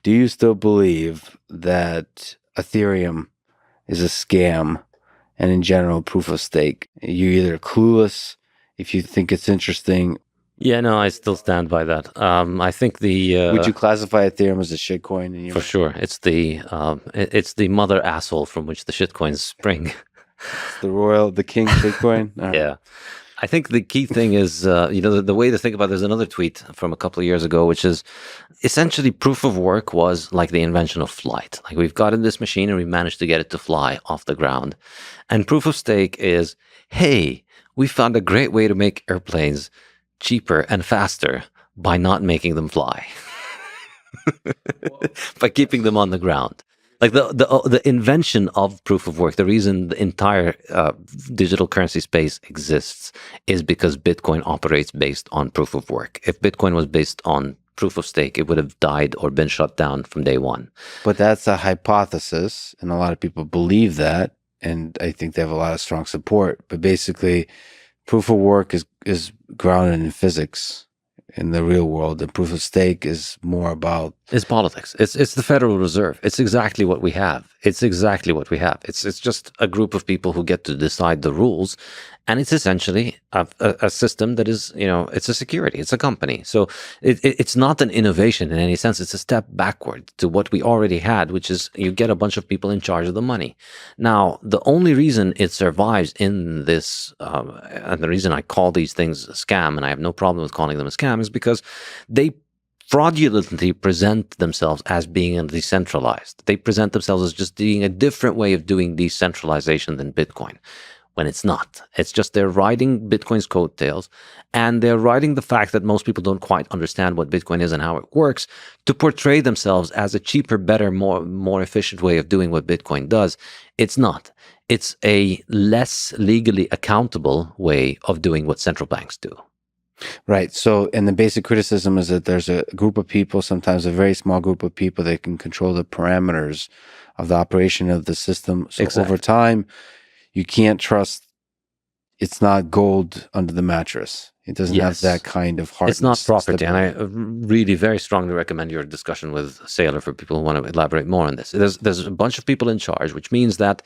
do you still believe that Ethereum is a scam and in general proof of stake? You're either clueless if you think it's interesting. Yeah, no, I still stand by that. I think Would you classify Ethereum as a shitcoin in your for mind? sure, it's the mother asshole from which the shitcoins spring. It's the king shitcoin? All right. Yeah. I think the key thing is, the way to think about it, there's another tweet from a couple of years ago, which is essentially proof of work was like the invention of flight. Like we've got in this machine and we managed to get it to fly off the ground. And proof of stake is, hey, we found a great way to make airplanes cheaper and faster by not making them fly, by keeping them on the ground. Like the invention of proof of work, the reason the entire digital currency space exists is because Bitcoin operates based on proof of work. If Bitcoin was based on proof of stake, it would have died or been shut down from day one. But that's a hypothesis, and a lot of people believe that, and I think they have a lot of strong support. But basically, proof of work is grounded in physics in the real world. The proof of stake is more about It's politics. It's the Federal Reserve. It's exactly what we have. It's just a group of people who get to decide the rules, and it's essentially a system that is, it's a security. It's a company. So it's not an innovation in any sense. It's a step backward to what we already had, which is you get a bunch of people in charge of the money. Now, the only reason it survives in this, and the reason I call these things a scam, and I have no problem with calling them a scam, is because they fraudulently present themselves as being decentralized. They present themselves as just being a different way of doing decentralization than Bitcoin, when it's not. It's just they're riding Bitcoin's coattails, and they're riding the fact that most people don't quite understand what Bitcoin is and how it works to portray themselves as a cheaper, better, more efficient way of doing what Bitcoin does. It's not. It's a less legally accountable way of doing what central banks do. right. So, and the basic criticism is that there's a group of people, sometimes a very small group of people, that can control the parameters of the operation of the system. So Exactly. over time, you can't trust. It's not gold under the mattress. It doesn't have that kind of hardness. It's not property, and I really very strongly recommend your discussion with Saylor for people who want to elaborate more on this. There's a bunch of people in charge, which means that,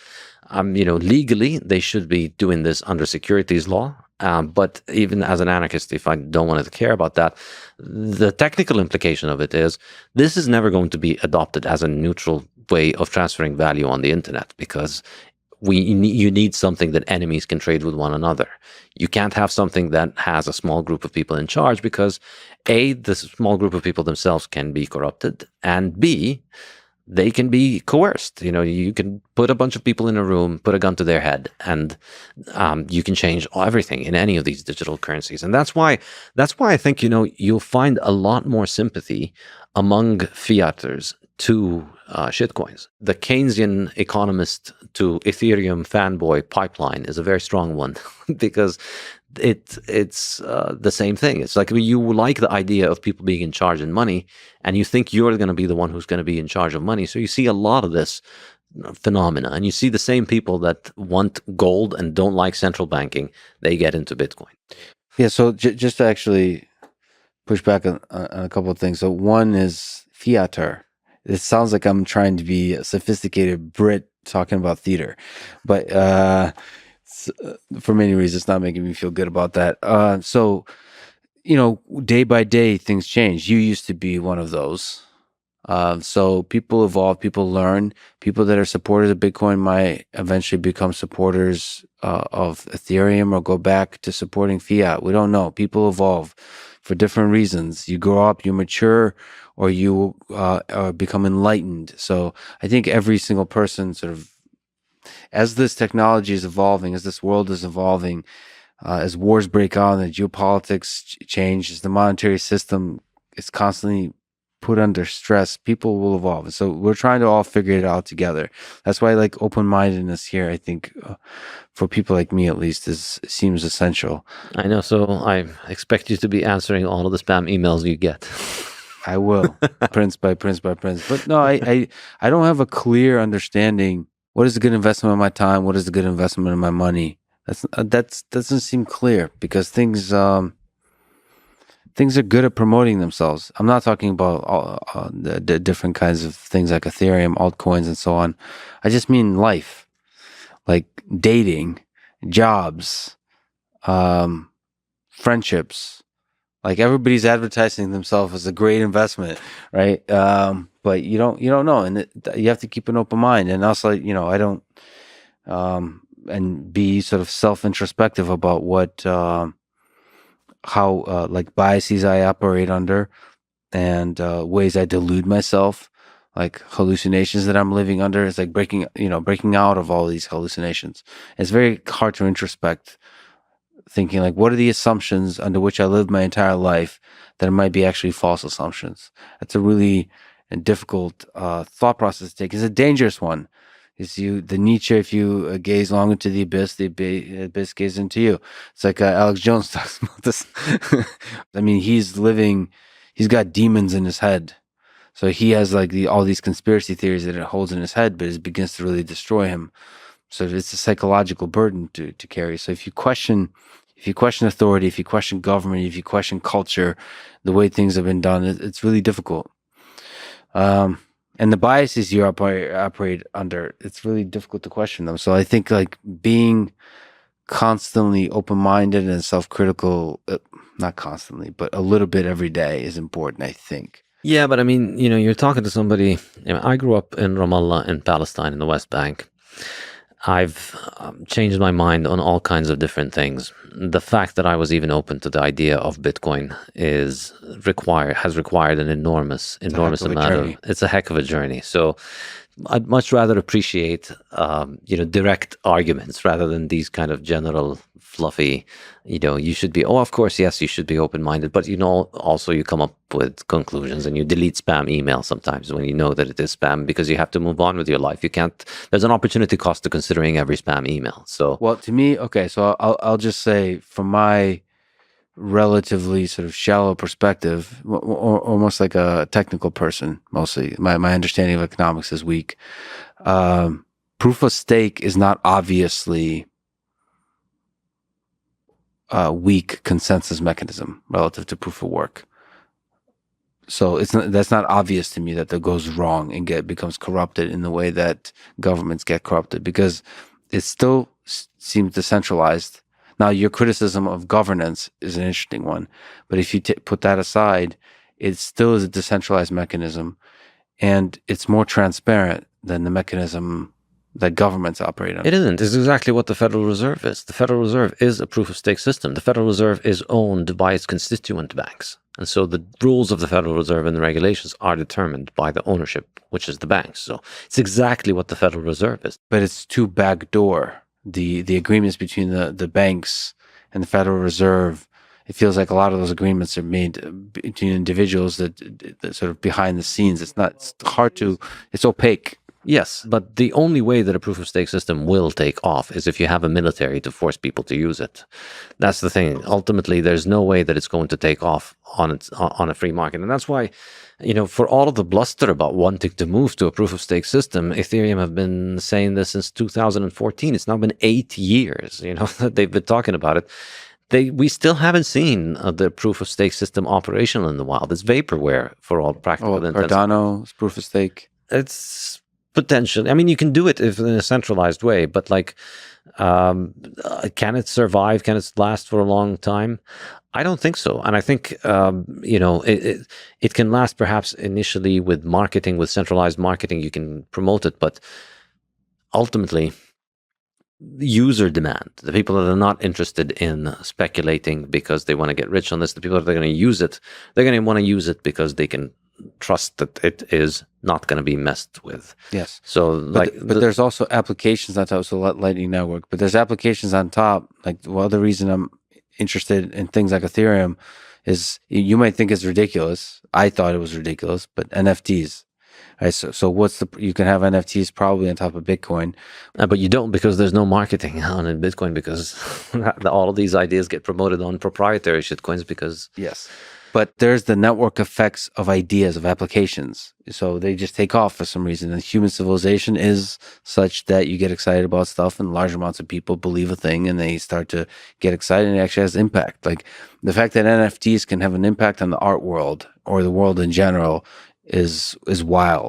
legally they should be doing this under securities law. But even as an anarchist, if I don't want to care about that, the technical implication of it is this is never going to be adopted as a neutral way of transferring value on the internet, because you need something that enemies can trade with one another. You can't have something that has a small group of people in charge, because A, the small group of people themselves can be corrupted, and B, they can be coerced. You can put a bunch of people in a room, put a gun to their head, and you can change everything in any of these digital currencies. And that's why I think, you'll find a lot more sympathy among fiaters to shitcoins. The Keynesian economist to Ethereum fanboy pipeline is a very strong one because it's the same thing. It's like you like the idea of people being in charge and money, and you think you're going to be the one who's going to be in charge of money. So you see a lot of this phenomena, and you see the same people that want gold and don't like central banking, they get into Bitcoin. Yeah, so just to actually push back on a couple of things. So one is fiater. It sounds like I'm trying to be a sophisticated Brit talking about theater, but for many reasons, it's not making me feel good about that. So, day by day, things change. You used to be one of those. So people evolve, people learn. People that are supporters of Bitcoin might eventually become supporters of Ethereum or go back to supporting fiat. We don't know. People evolve for different reasons. You grow up, you mature, or you become enlightened. So I think every single person sort of, as this technology is evolving, as this world is evolving, as wars break out and the geopolitics change, as the monetary system is constantly put under stress, people will evolve. So we're trying to all figure it out together. That's why open-mindedness here, I think, for people like me at least, seems essential. I know. So I expect you to be answering all of the spam emails you get. I will, prince by prince by prince. But no, I don't have a clear understanding. What is a good investment of my time? What is a good investment of my money? That doesn't seem clear, because things things are good at promoting themselves. I'm not talking about all, the different kinds of things like Ethereum, altcoins, and so on. I just mean life, like dating, jobs, friendships. Like everybody's advertising themselves as a great investment, right? But you don't know, and you have to keep an open mind. And also, I don't, and be sort of self-introspective about what, how like biases I operate under, and ways I delude myself, like hallucinations that I'm living under. It's like breaking out of all these hallucinations. It's very hard to introspect, thinking like, what are the assumptions under which I lived my entire life that might be actually false assumptions? It's a really difficult thought process to take. It's a dangerous one. Is the Nietzsche, if you gaze long into the abyss gazes into you. It's like Alex Jones talks about this. I mean, he's got demons in his head. So he has like all these conspiracy theories that it holds in his head, but it begins to really destroy him. So it's a psychological burden to carry. So if you question authority, if you question government, if you question culture, the way things have been done, it's really difficult. And the biases you operate under, it's really difficult to question them. So I think like being constantly open-minded and self-critical, not constantly, but a little bit every day is important, I think. Yeah, but I mean, you're talking to somebody. I grew up in Ramallah in Palestine in the West Bank. I've changed my mind on all kinds of different things. The fact that I was even open to the idea of Bitcoin has required an enormous amount of. It's a heck of a journey. So I'd much rather appreciate, direct arguments rather than these kind of general fluffy, you should be, of course, yes, you should be open-minded, but also you come up with conclusions and you delete spam email sometimes when you know that it is spam because you have to move on with your life. You can't, there's an opportunity cost to considering every spam email. So, well, to me, okay, so I'll just say from my relatively sort of shallow perspective, or almost like a technical person, mostly my understanding of economics is weak. Proof of stake is not obviously a weak consensus mechanism relative to proof of work. So that's not obvious to me that goes wrong and becomes corrupted in the way that governments get corrupted, because it still seems decentralized. Now, your criticism of governance is an interesting one, but if you put that aside, it still is a decentralized mechanism, and it's more transparent than the mechanism that governments operate on. It isn't. It's exactly what the Federal Reserve is. The Federal Reserve is a proof-of-stake system. The Federal Reserve is owned by its constituent banks. And so the rules of the Federal Reserve and the regulations are determined by the ownership, which is the banks. So it's exactly what the Federal Reserve is. But it's too backdoor. The agreements between the banks and the Federal Reserve, it feels like a lot of those agreements are made between individuals that sort of behind the scenes. It's opaque. Yes, but the only way that a proof-of-stake system will take off is if you have a military to force people to use it. That's the thing. Ultimately, there's no way that it's going to take off on a free market. And that's why, for all of the bluster about wanting to move to a proof-of-stake system, Ethereum have been saying this since 2014. It's now been 8 years, that they've been talking about it. We still haven't seen the proof-of-stake system operational in the wild. It's vaporware for all practical intents. Cardano's proof-of-stake? It's potentially. I mean, you can do it in a centralized way, but can it survive? Can it last for a long time? I don't think so. And I think, it can last perhaps initially with marketing, with centralized marketing, you can promote it, but ultimately, user demand, the people that are not interested in speculating because they want to get rich on this, the people that are going to use it, they're going to want to use it because they can trust that it is not going to be messed with. Yes. So but there's also applications on top. So Lightning Network, but there's applications on top. Like the reason I'm interested in things like Ethereum is you might think it's ridiculous. I thought it was ridiculous, but NFTs. Right, so you can have NFTs probably on top of Bitcoin, but you don't, because there's no marketing on in Bitcoin, because all of these ideas get promoted on proprietary shitcoins because yes. But there's the network effects of ideas, of applications. So they just take off for some reason. And human civilization is such that you get excited about stuff, and large amounts of people believe a thing and they start to get excited, and it actually has impact. Like the fact that NFTs can have an impact on the art world or the world in general is wild.